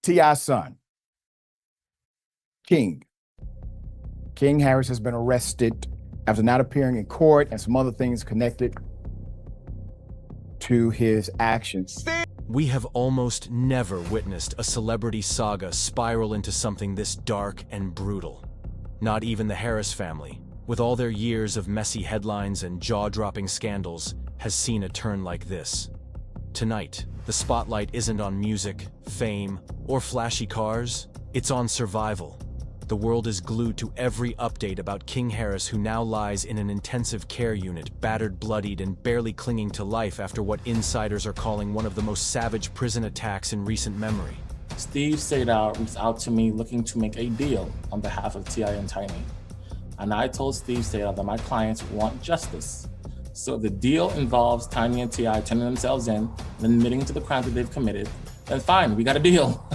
T.I.'s son, King Harris, has been arrested after not appearing in court and some other things connected to his actions. We have almost never witnessed a celebrity saga spiral into something this dark and brutal. Not even the Harris family, with all their years of messy headlines and jaw-dropping scandals, has seen a turn like this. Tonight, the spotlight isn't on music, fame, or flashy cars. It's on survival. The world is glued to every update about King Harris, who now lies in an intensive care unit, battered, bloodied, and barely clinging to life after what insiders are calling one of the most savage prison attacks in recent memory. Steve Sadar reached out to me looking to make a deal on behalf of T.I. and Tiny. And I told Steve Sadar that my clients want justice. So if the deal involves Tiny and T.I. turning themselves in and admitting to the crimes that they've committed, then fine, we got a deal.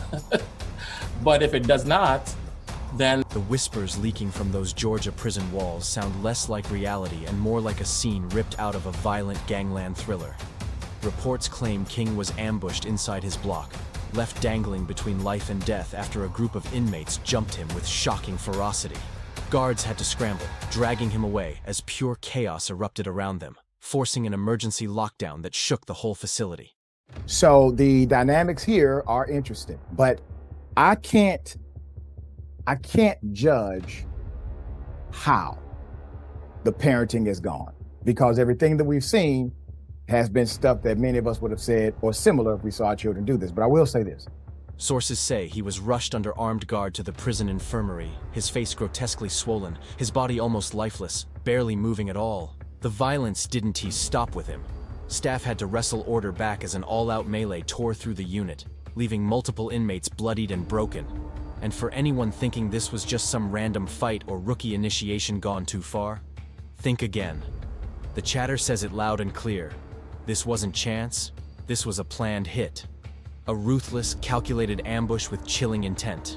But if it does not, then... The whispers leaking from those Georgia prison walls sound less like reality and more like a scene ripped out of a violent gangland thriller. Reports claim King was ambushed inside his block, left dangling between life and death after a group of inmates jumped him with shocking ferocity. Guards had to scramble, dragging him away as pure chaos erupted around them, forcing an emergency lockdown that shook the whole facility. So the dynamics here are interesting, but I can't judge how the parenting is gone, because everything that we've seen has been stuff that many of us would have said or similar if we saw our children do this. But I will say this. Sources say he was rushed under armed guard to the prison infirmary, his face grotesquely swollen, his body almost lifeless, barely moving at all. The violence didn't stop with him. Staff had to wrestle order back as an all-out melee tore through the unit, leaving multiple inmates bloodied and broken. And for anyone thinking this was just some random fight or rookie initiation gone too far, think again. The chatter says it loud and clear. This wasn't chance, this was a planned hit. A ruthless, calculated ambush with chilling intent.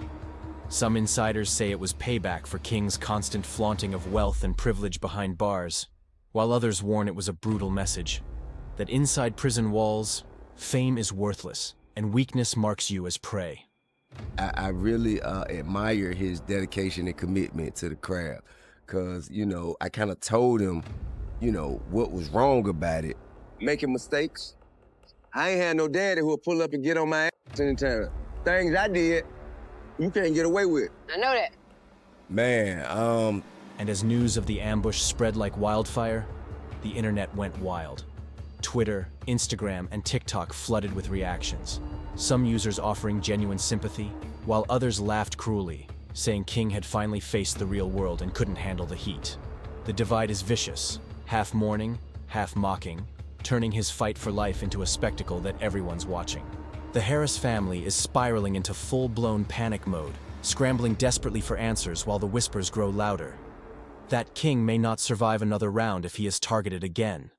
Some insiders say it was payback for King's constant flaunting of wealth and privilege behind bars, while others warn it was a brutal message. That inside prison walls, fame is worthless, and weakness marks you as prey. I really admire his dedication and commitment to the craft, because, I kind of told him, what was wrong about it. Making mistakes. I ain't had no daddy who would pull up and get on my ass in town. Things I did, you can't get away with. I know that. Man, And as news of the ambush spread like wildfire, the internet went wild. Twitter, Instagram, and TikTok flooded with reactions. Some users offering genuine sympathy, while others laughed cruelly, saying King had finally faced the real world and couldn't handle the heat. The divide is vicious, half mourning, half mocking, turning his fight for life into a spectacle that everyone's watching. The Harris family is spiraling into full-blown panic mode, scrambling desperately for answers while the whispers grow louder. That King may not survive another round if he is targeted again.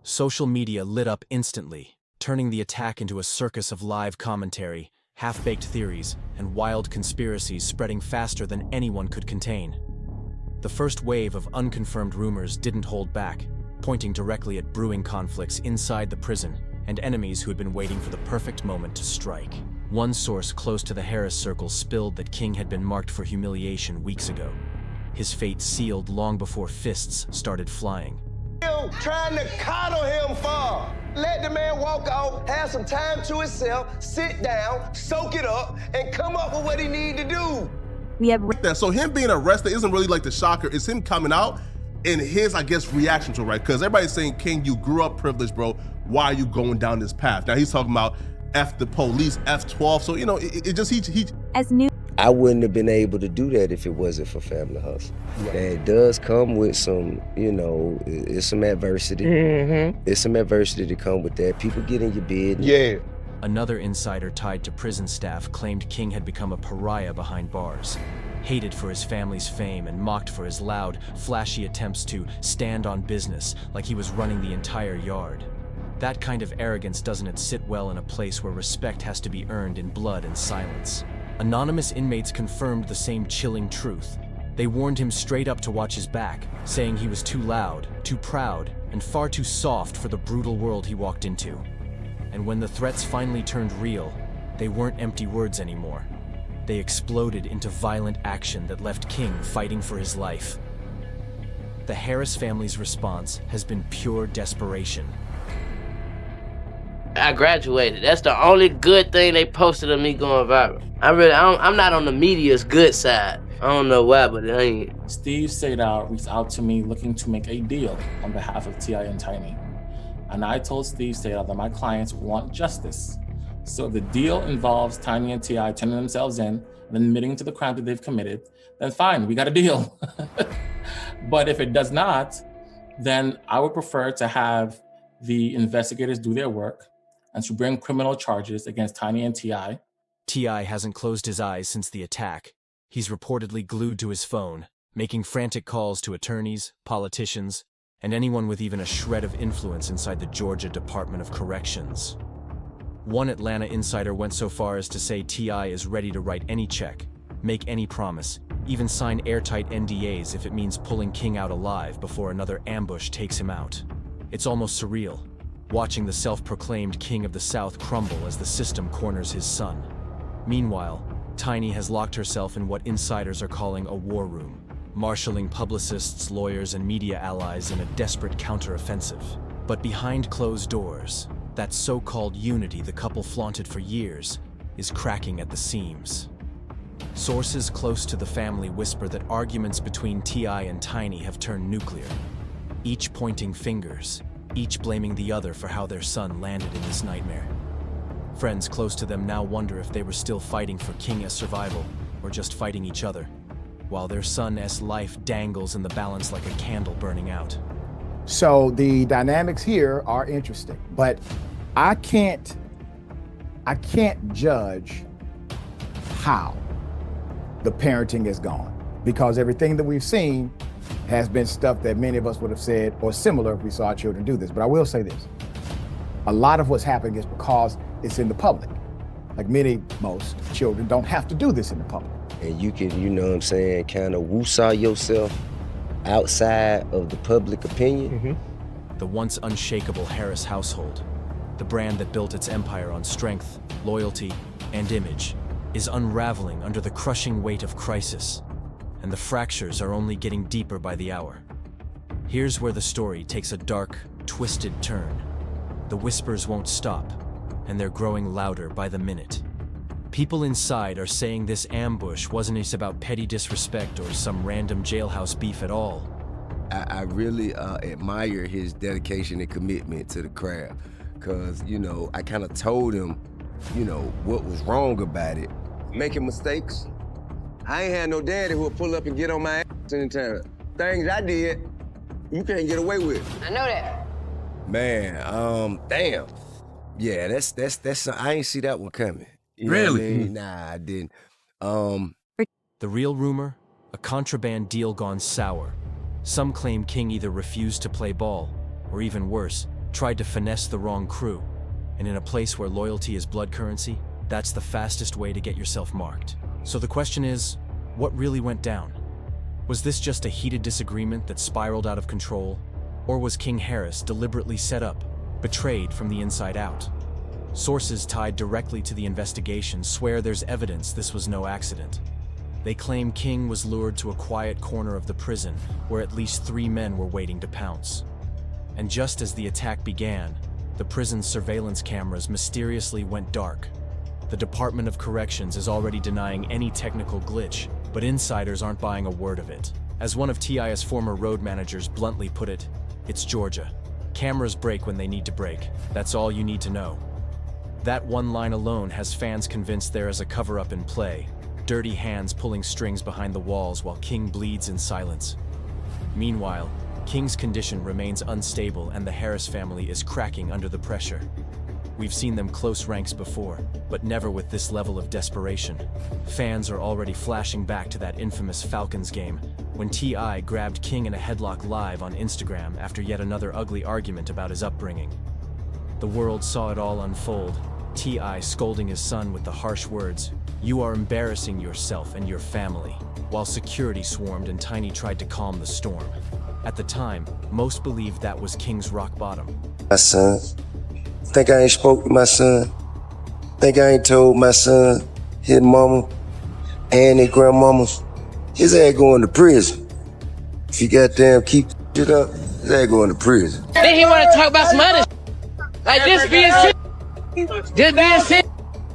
Social media lit up instantly, turning the attack into a circus of live commentary, half-baked theories, and wild conspiracies spreading faster than anyone could contain. The first wave of unconfirmed rumors didn't hold back, pointing directly at brewing conflicts inside the prison and enemies who had been waiting for the perfect moment to strike. One source close to the Harris circle spilled that King had been marked for humiliation weeks ago, his fate sealed long before fists started flying. Trying to coddle him for. Let the man walk out, have some time to himself, sit down, soak it up, and come up with what he need to do. So him being arrested isn't really like the shocker. It's him coming out and his, I guess, reaction to it, right? Because everybody's saying, King, you grew up privileged, bro. Why are you going down this path? Now he's talking about F the police, F12. So, it just, I wouldn't have been able to do that if it wasn't for Family Hustle. Right. It does come with some, it's some adversity. It's some adversity to come with that. People get in your business. Yeah. Another insider tied to prison staff claimed King had become a pariah behind bars, hated for his family's fame and mocked for his loud, flashy attempts to stand on business like he was running the entire yard. That kind of arrogance doesn't sit well in a place where respect has to be earned in blood and silence. Anonymous inmates confirmed the same chilling truth. They warned him straight up to watch his back, saying he was too loud, too proud, and far too soft for the brutal world he walked into. And when the threats finally turned real, They weren't empty words anymore. They exploded into violent action that left King fighting for his life. The Harris family's response has been pure desperation. I graduated. That's the only good thing they posted of me going viral. I'm not on the media's good side. I don't know why, but it ain't. Steve Sadar reached out to me looking to make a deal on behalf of T.I. and Tiny. And I told Steve Sadar that my clients want justice. So if the deal involves Tiny and T.I. turning themselves in and admitting to the crime that they've committed, then fine, we got a deal. But if it does not, then I would prefer to have the investigators do their work and to bring criminal charges against Tiny and T.I. T.I. hasn't closed his eyes since the attack. He's reportedly glued to his phone, making frantic calls to attorneys, politicians, and anyone with even a shred of influence inside the Georgia Department of Corrections. One Atlanta insider went so far as to say T.I. is ready to write any check, make any promise, even sign airtight NDAs if it means pulling King out alive before another ambush takes him out. It's almost surreal, watching the self-proclaimed king of the South crumble as the system corners his son. Meanwhile, Tiny has locked herself in what insiders are calling a war room, marshalling publicists, lawyers, and media allies in a desperate counteroffensive. But behind closed doors, that so-called unity the couple flaunted for years is cracking at the seams. Sources close to the family whisper that arguments between T.I. and Tiny have turned nuclear, each pointing fingers, each blaming the other for how their son landed in this nightmare. Friends close to them now wonder if they were still fighting for King S survival or just fighting each other, while their son S life dangles in the balance like a candle burning out. So the dynamics here are interesting, but I can't judge how the parenting is gone, because everything that we've seen has been stuff that many of us would have said or similar if we saw our children do this. But I will say this, a lot of what's happening is because it's in the public. Like most children don't have to do this in the public. And you can, you know what I'm saying, kind of woo-saw yourself outside of the public opinion. The once unshakable Harris household, the brand that built its empire on strength, loyalty, and image, is unraveling under the crushing weight of crisis, and the fractures are only getting deeper by the hour. Here's where the story takes a dark, twisted turn. The whispers won't stop, and they're growing louder by the minute. People inside are saying this ambush wasn't about petty disrespect or some random jailhouse beef at all. I really admire his dedication and commitment to the craft, because, you know, I kind of told him, you know, what was wrong about it. Making mistakes. I ain't had no daddy who would pull up and get on my ass anytime. Things I did, you can't get away with. I know that. Man, damn. Yeah, that's I ain't see that one coming. You know Really? what I mean? Nah, I didn't. The real rumor? A contraband deal gone sour. Some claim King either refused to play ball, or even worse, tried to finesse the wrong crew. And in a place where loyalty is blood currency, that's the fastest way to get yourself marked. So the question is, what really went down? Was this just a heated disagreement that spiraled out of control? Or was King Harris deliberately set up, betrayed from the inside out? Sources tied directly to the investigation swear there's evidence this was no accident. They claim King was lured to a quiet corner of the prison where at least 3 men were waiting to pounce. And just as the attack began, the prison's surveillance cameras mysteriously went dark. The Department of Corrections is already denying any technical glitch, but insiders aren't buying a word of it. As one of T.I.'s former road managers bluntly put it, it's Georgia. Cameras break when they need to break. That's all you need to know. That one line alone has fans convinced there is a cover-up in play, dirty hands pulling strings behind the walls while King bleeds in silence. Meanwhile, King's condition remains unstable and the Harris family is cracking under the pressure. We've seen them close ranks before, but never with this level of desperation. Fans are already flashing back to that infamous Falcons game, when T.I. grabbed King in a headlock live on Instagram after yet another ugly argument about his upbringing. The world saw it all unfold, T.I. scolding his son with the harsh words, "You are embarrassing yourself and your family," while security swarmed and Tiny tried to calm the storm. At the time, most believed that was King's rock bottom. My son. Think I ain't spoke to my son? Think I ain't told my son, his mama, and his grandmamas, his ass going to prison. If he goddamn keep it up, his ass going to prison. Then he wanna talk about some other like this being shit. This being shit.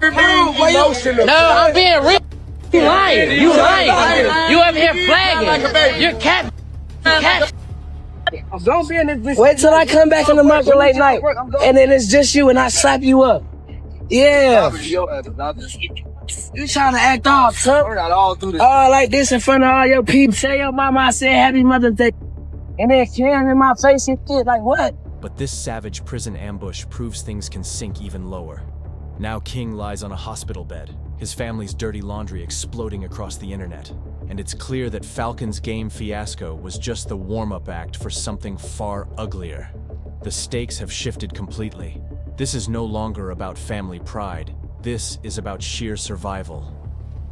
No, I'm being real. You lying. You lying. You over here flagging. You're cat. Don't be in this bitch. Wait till I come back in the market late night, and then it's just you, and I slap you up. Yeah. You trying to act off, son? All like this in front of all your people. Say your mama I said Happy Mother's Day, and then carrying in my face and shit. Like what? But this savage prison ambush proves things can sink even lower. Now King lies on a hospital bed, his family's dirty laundry exploding across the internet. And it's clear that Falcon's game fiasco was just the warm-up act for something far uglier. The stakes have shifted completely. This is no longer about family pride. This is about sheer survival.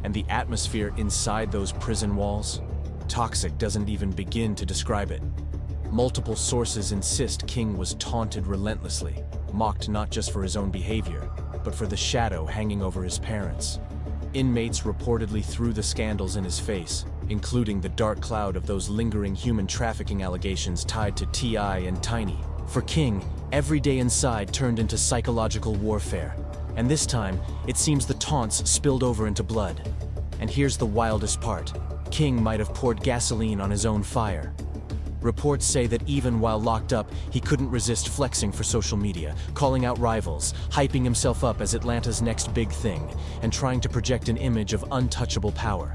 And the atmosphere inside those prison walls? Toxic doesn't even begin to describe it. Multiple sources insist King was taunted relentlessly, mocked not just for his own behavior, but for the shadow hanging over his parents. Inmates reportedly threw the scandals in his face, including the dark cloud of those lingering human trafficking allegations tied to T.I. and Tiny. For King, every day inside turned into psychological warfare. And this time, it seems the taunts spilled over into blood. And here's the wildest part. King might have poured gasoline on his own fire. Reports say that even while locked up, he couldn't resist flexing for social media, calling out rivals, hyping himself up as Atlanta's next big thing, and trying to project an image of untouchable power.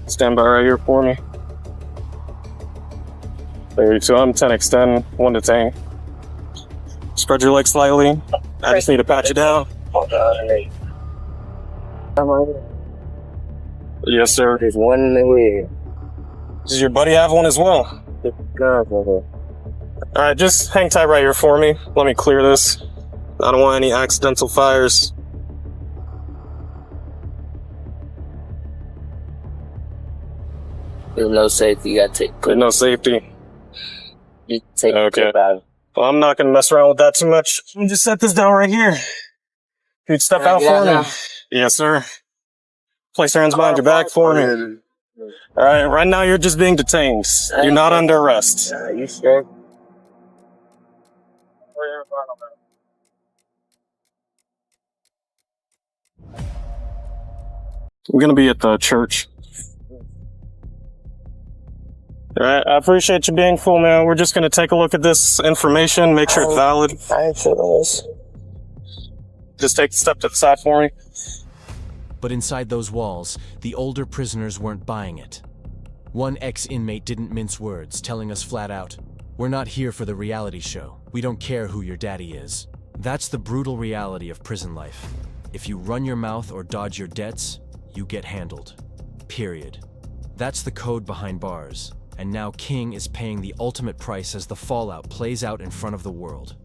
Stand by right here for me. 32, I'm 10x10, 1 to 10. Spread your legs slightly. I just need to pat you down. Yes, sir. There's one in the way. Does your buddy have one as well? Alright, just hang tight right here for me. Let me clear this. I don't want any accidental fires. There's no safety. You gotta take. There's no safety. You take Okay. it out. Well, I'm not gonna mess around with that too much. Let me just set this down right here. You'd step out get out for me. now. Yes, sir. Place your hands behind your back for me. All right, right now you're just being detained. You're not under arrest. You sure? We're gonna be at the church. All right, I appreciate you being full, man. We're just gonna take a look at this information, make sure it's valid. I ain't sure this. Just take a step to the side for me. But inside those walls, the older prisoners weren't buying it. One ex-inmate didn't mince words, telling us flat out, "We're not here for the reality show. We don't care who your daddy is." That's the brutal reality of prison life. If you run your mouth or dodge your debts, you get handled. Period. That's the code behind bars. And now King is paying the ultimate price as the fallout plays out in front of the world.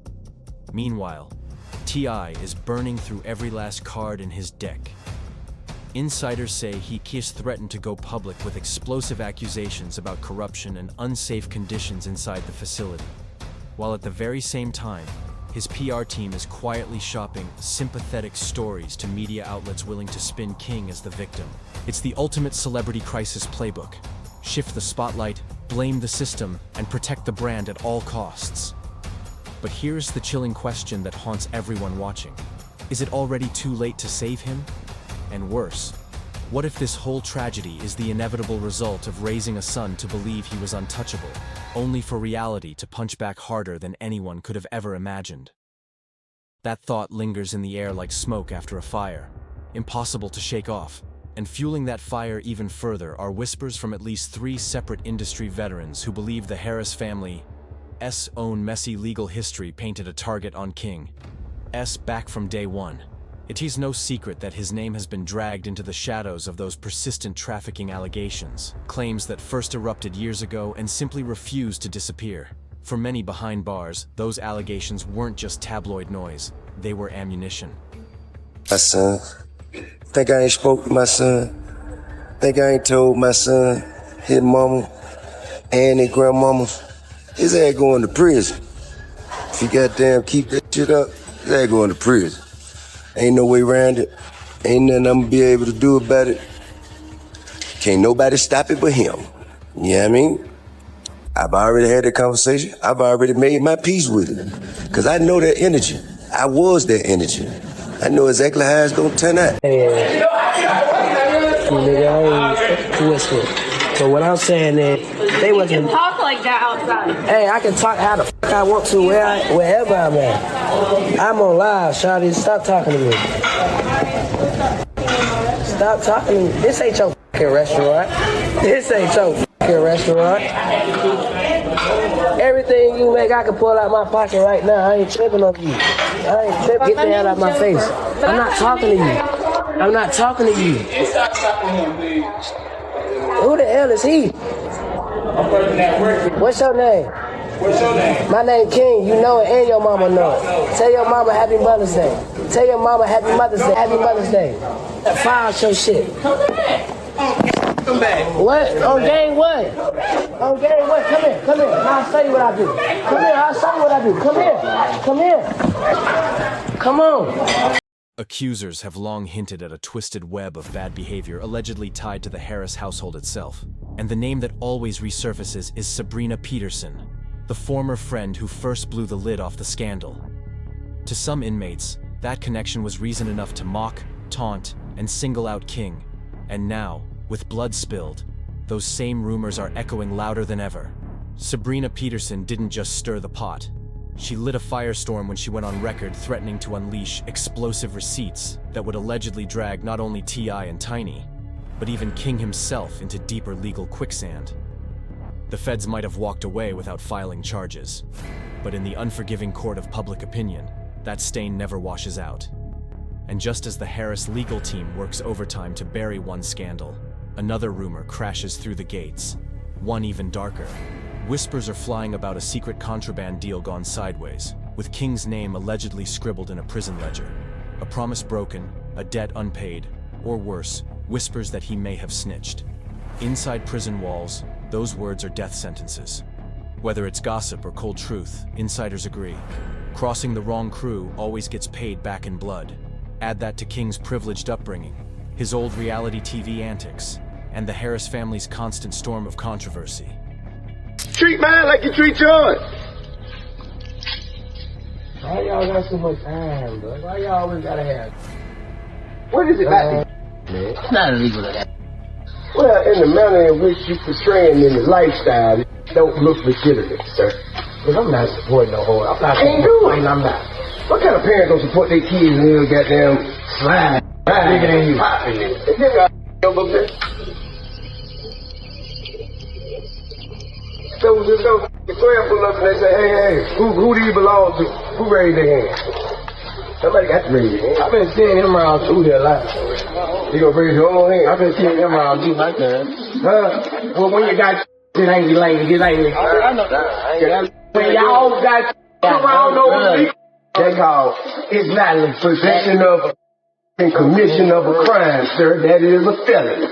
Meanwhile, T.I. is burning through every last card in his deck. Insiders say he has threatened to go public with explosive accusations about corruption and unsafe conditions inside the facility. While at the very same time, his PR team is quietly shopping sympathetic stories to media outlets willing to spin King as the victim. It's the ultimate celebrity crisis playbook. Shift the spotlight, blame the system, and protect the brand at all costs. But here's the chilling question that haunts everyone watching. Is it already too late to save him? And worse, what if this whole tragedy is the inevitable result of raising a son to believe he was untouchable, only for reality to punch back harder than anyone could have ever imagined? That thought lingers in the air like smoke after a fire, impossible to shake off. And fueling that fire even further are whispers from at least 3 separate industry veterans who believe the Harris family's own messy legal history painted a target on King's back from day one. It is no secret that his name has been dragged into the shadows of those persistent trafficking allegations, claims that first erupted years ago and simply refused to disappear. For many behind bars, those allegations weren't just tabloid noise, they were ammunition. My son. Think I ain't spoke to my son. Think I ain't told my son, his mama, and his grandmamas, his ass going to prison. If If he goddamn keep that shit up, his ass going to prison. Ain't no way around it. Ain't nothing I'm gonna be able to do about it. Can't nobody stop it but him. You know what I mean? I've already had that conversation. I've already made my peace with it. Because I know that energy. I was that energy. I know exactly how it's gonna turn out. Nigga, I ain't twisted. So what I'm saying is, they wasn't. Talk like that outside. Hey, I can talk how the fuck I want to wherever I'm at. I'm on live, shawty. Stop talking to me. Stop talking to me. This ain't your fucking restaurant. This ain't your fucking restaurant. Everything you make, I can pull out my pocket right now. I ain't tripping on you. I ain't tripping. Get the hell out of my face. I'm not talking to you. I'm not talking to you. Stop stopping him, please. Who the hell is he? I'm working at work. What's your name? What's your name? My name King. You know it and your mama know it. Tell your mama Happy Mother's Day. Tell your mama Happy Mother's Day. Happy Mother's Day. File out your shit. Come back. What? On game what? On game what? Come here. Come here. I'll show you what I do. Come here. I'll show you what I do. Come here. Come here. Come on. Accusers have long hinted at a twisted web of bad behavior allegedly tied to the Harris household itself. And the name that always resurfaces is Sabrina Peterson, the former friend who first blew the lid off the scandal. To some inmates, that connection was reason enough to mock, taunt, and single out King. And now, with blood spilled, those same rumors are echoing louder than ever. Sabrina Peterson didn't just stir the pot. She lit a firestorm when she went on record threatening to unleash explosive receipts that would allegedly drag not only T.I. and Tiny, but even King himself into deeper legal quicksand. The feds might have walked away without filing charges, but in the unforgiving court of public opinion, that stain never washes out. And just as the Harris legal team works overtime to bury one scandal, another rumor crashes through the gates, one even darker. Whispers are flying about a secret contraband deal gone sideways, with King's name allegedly scribbled in a prison ledger. A promise broken, a debt unpaid, or worse, whispers that he may have snitched. Inside prison walls, those words are death sentences. Whether it's gossip or cold truth, insiders agree. Crossing the wrong crew always gets paid back in blood. Add that to King's privileged upbringing, his old reality TV antics, and the Harris family's constant storm of controversy. Treat mine like you treat yours. Why y'all got so much time, bro? Why y'all always gotta have? What is it about Man, it's not illegal to have. Well, in the manner in which you portraying in the lifestyle, it don't look legitimate, sir. Because I'm not supporting no whole. I'm not Ain't doing. I'm not. What kind of parents don't support their kids in their goddamn slide? Nigga than you. Is this guy up there? So just go the square pull up and they say, hey, who do you belong to? Who raised their hand? Somebody got to raise their hand. I've been seeing him around through there a lot. You gonna raise your own hand? I've been seeing him around through like that. Huh? Well, when you got it ain't late, it ain't late. I know that. When y'all got around those people, they call it's not the possession of and commission of a crime, sir. That is a felony.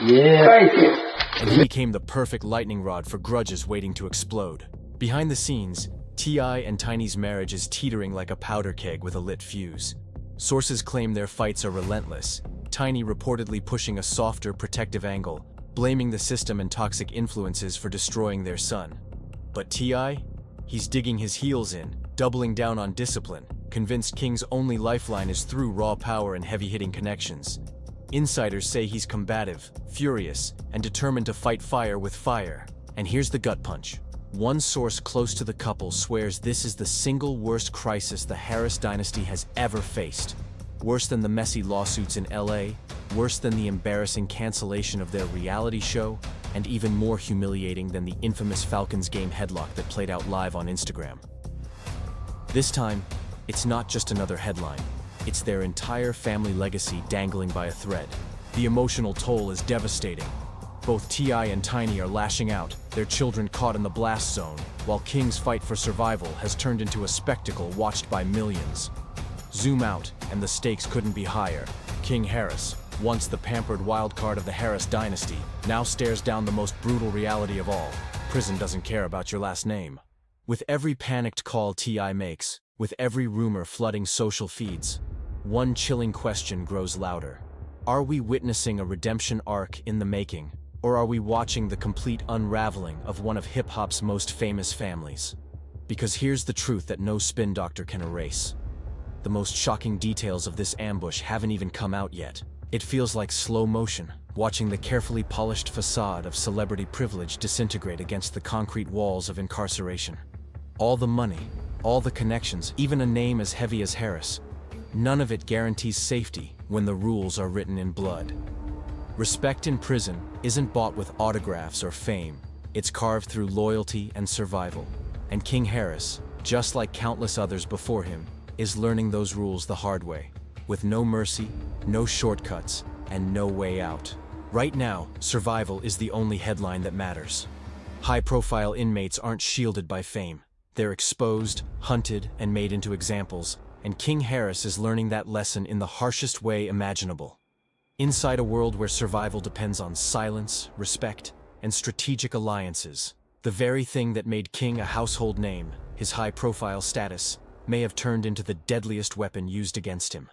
Yeah. Thank you. And he became the perfect lightning rod for grudges waiting to explode. Behind the scenes, T.I. and Tiny's marriage is teetering like a powder keg with a lit fuse. Sources claim their fights are relentless, Tiny reportedly pushing a softer, protective angle, blaming the system and toxic influences for destroying their son. But T.I.? He's digging his heels in, doubling down on discipline, convinced King's only lifeline is through raw power and heavy-hitting connections. Insiders say he's combative, furious, and determined to fight fire with fire. And here's the gut punch. One source close to the couple swears this is the single worst crisis the Harris dynasty has ever faced. Worse than the messy lawsuits in LA, worse than the embarrassing cancellation of their reality show, and even more humiliating than the infamous Falcons game headlock that played out live on Instagram. This time, it's not just another headline. It's their entire family legacy dangling by a thread. The emotional toll is devastating. Both T.I. and Tiny are lashing out, their children caught in the blast zone, while King's fight for survival has turned into a spectacle watched by millions. Zoom out, and the stakes couldn't be higher. King Harris, once the pampered wildcard of the Harris dynasty, now stares down the most brutal reality of all. Prison doesn't care about your last name. With every panicked call T.I. makes, with every rumor flooding social feeds, one chilling question grows louder. Are we witnessing a redemption arc in the making, or are we watching the complete unraveling of one of hip-hop's most famous families? Because here's the truth that no spin doctor can erase. The most shocking details of this ambush haven't even come out yet. It feels like slow motion, watching the carefully polished facade of celebrity privilege disintegrate against the concrete walls of incarceration. All the money, all the connections, even a name as heavy as Harris, none of it guarantees safety when the rules are written in blood. Respect in prison isn't bought with autographs or fame. It's carved through loyalty and survival. And King Harris, just like countless others before him, is learning those rules the hard way, with no mercy, no shortcuts, and no way out. Right now, survival is the only headline that matters. High-profile inmates aren't shielded by fame. They're exposed, hunted, and made into examples, and King Harris is learning that lesson in the harshest way imaginable. Inside a world where survival depends on silence, respect, and strategic alliances, the very thing that made King a household name, his high-profile status, may have turned into the deadliest weapon used against him.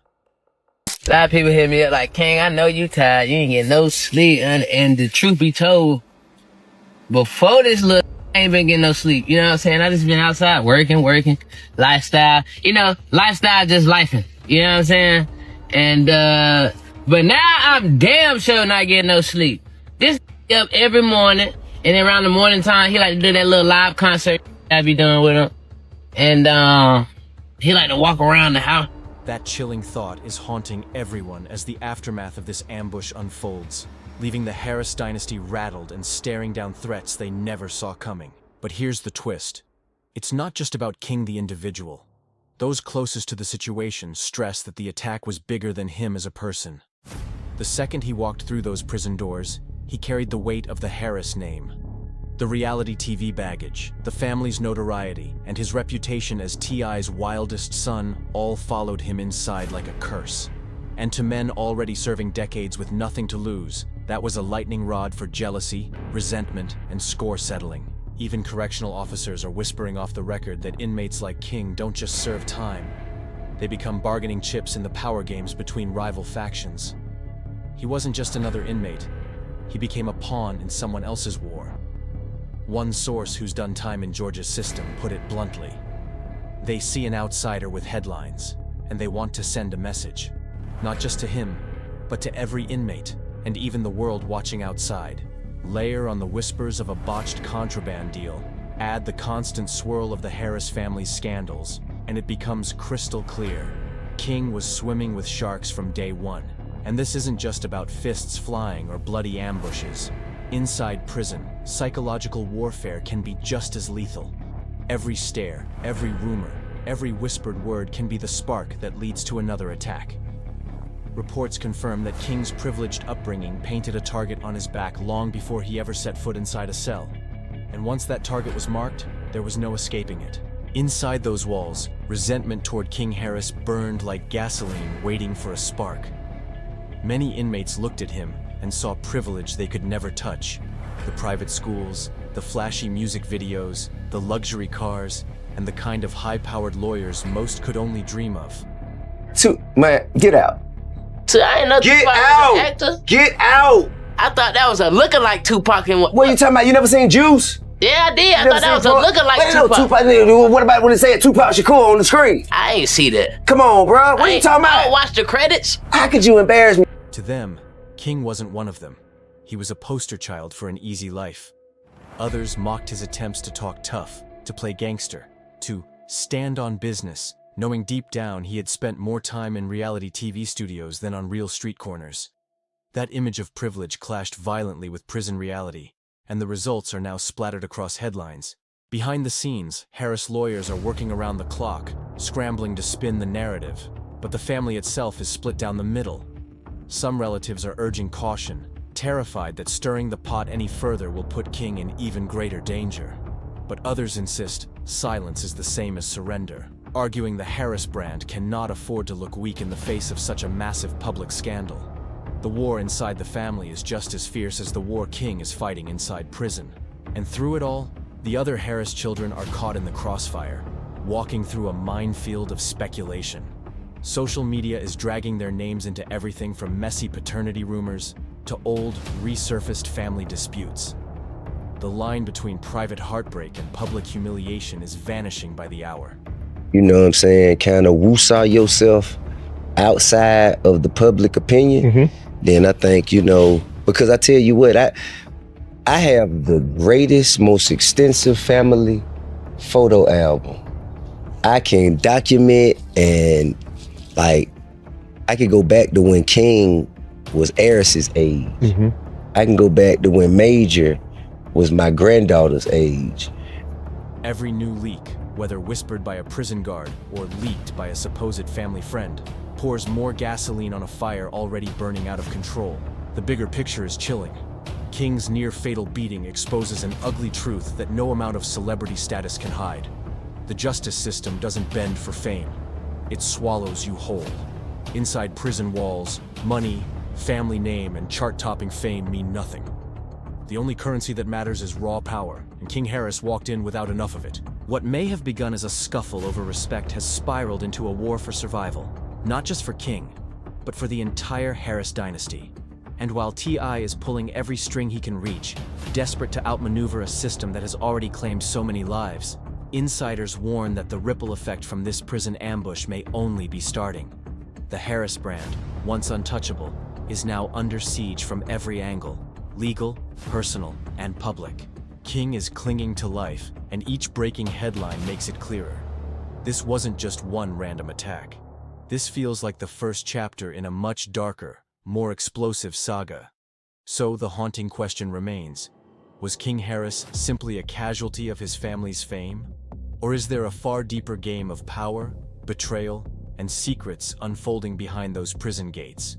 A lot of people hit me up like, King, I know you tired. You ain't getting no sleep. And the truth be told, before this look, I ain't been getting no sleep. You know what I'm saying? I just been outside working, lifestyle. You know, lifestyle just lifing. You know what I'm saying? And, but now I'm damn sure not getting no sleep. This up every morning, and then around the morning time, he like to do that little live concert I be doing with him. And, he like to walk around the house. That chilling thought is haunting everyone as the aftermath of this ambush unfolds, leaving the Harris dynasty rattled and staring down threats they never saw coming. But here's the twist. It's not just about King the individual. Those closest to the situation stress that the attack was bigger than him as a person. The second he walked through those prison doors, he carried the weight of the Harris name. The reality TV baggage, the family's notoriety, and his reputation as T.I.'s wildest son all followed him inside like a curse. And to men already serving decades with nothing to lose, that was a lightning rod for jealousy, resentment, and score settling. Even correctional officers are whispering off the record that inmates like King don't just serve time. They become bargaining chips in the power games between rival factions. He wasn't just another inmate. He became a pawn in someone else's war. One source who's done time in Georgia's system put it bluntly. They see an outsider with headlines, and they want to send a message. Not just to him, but to every inmate, and even the world watching outside. Layer on the whispers of a botched contraband deal, add the constant swirl of the Harris family's scandals, and it becomes crystal clear. King was swimming with sharks from day one, and this isn't just about fists flying or bloody ambushes. Inside prison, psychological warfare can be just as lethal. Every stare, every rumor, every whispered word can be the spark that leads to another attack. Reports confirm that King's privileged upbringing painted a target on his back long before he ever set foot inside a cell. And once that target was marked, there was no escaping it. Inside those walls, resentment toward King Harris burned like gasoline waiting for a spark. Many inmates looked at him and saw privilege they could never touch. The private schools, the flashy music videos, the luxury cars, and the kind of high-powered lawyers most could only dream of. Man, get out. So I ain't know Get Tupac out! was an actor. Get out! I thought that was a lookalike Tupac. And What are you talking about? You never seen Juice? Yeah, I did. I You thought that was a lookalike Tupac. Tupac. What about when they say Tupac Shakur on the screen? I ain't see that. Come on, bro. What are you talking I about? don't watch the credits. How could you embarrass me? To them, King wasn't one of them. He was a poster child for an easy life. Others mocked his attempts to talk tough, to play gangster, to stand on business, knowing deep down he had spent more time in reality TV studios than on real street corners. That image of privilege clashed violently with prison reality, and the results are now splattered across headlines. Behind the scenes, Harris lawyers are working around the clock, scrambling to spin the narrative, but the family itself is split down the middle. Some relatives are urging caution, terrified that stirring the pot any further will put King in even greater danger. But others insist silence is the same as surrender, arguing the Harris brand cannot afford to look weak in the face of such a massive public scandal. The war inside the family is just as fierce as the war King is fighting inside prison. And through it all, The other Harris children are caught in the crossfire, walking through a minefield of speculation. Social media is dragging their names into everything from messy paternity rumors to old, resurfaced family disputes. The line between private heartbreak and public humiliation is vanishing by the hour. You know what I'm saying? Kind of woosah yourself outside of the public opinion. Then I think, you know, because I tell you what, I have the greatest, most extensive family photo album. I can document and like, I could go back to when King was Eris's age. I can go back to when Major was my granddaughter's age. Every new leak, whether whispered by a prison guard or leaked by a supposed family friend, pours more gasoline on a fire already burning out of control. The bigger picture is chilling. King's near-fatal beating exposes an ugly truth that no amount of celebrity status can hide. The justice system doesn't bend for fame. It swallows you whole. Inside prison walls, money, family name, and chart-topping fame mean nothing. The only currency that matters is raw power, and King Harris walked in without enough of it. What may have begun as a scuffle over respect has spiraled into a war for survival, not just for King, but for the entire Harris dynasty. And while T.I. is pulling every string he can reach, desperate to outmaneuver a system that has already claimed so many lives, insiders warn that the ripple effect from this prison ambush may only be starting. The Harris brand, once untouchable, is now under siege from every angle, legal, personal, and public. King is clinging to life, and each breaking headline makes it clearer. This wasn't just one random attack. This feels like the first chapter in a much darker, more explosive saga. So the haunting question remains, was King Harris simply a casualty of his family's fame? Or is there a far deeper game of power, betrayal, and secrets unfolding behind those prison gates?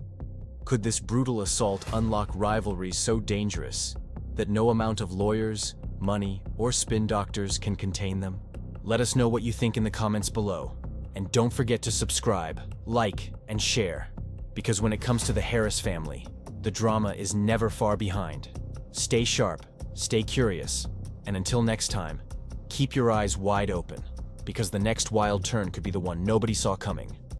Could this brutal assault unlock rivalries so dangerous that no amount of lawyers, money, or spin doctors can contain them? Let us know what you think in the comments below. And don't forget to subscribe, like, and share. Because when it comes to the Harris family, the drama is never far behind. Stay sharp, stay curious, and until next time, keep your eyes wide open, because the next wild turn could be the one nobody saw coming.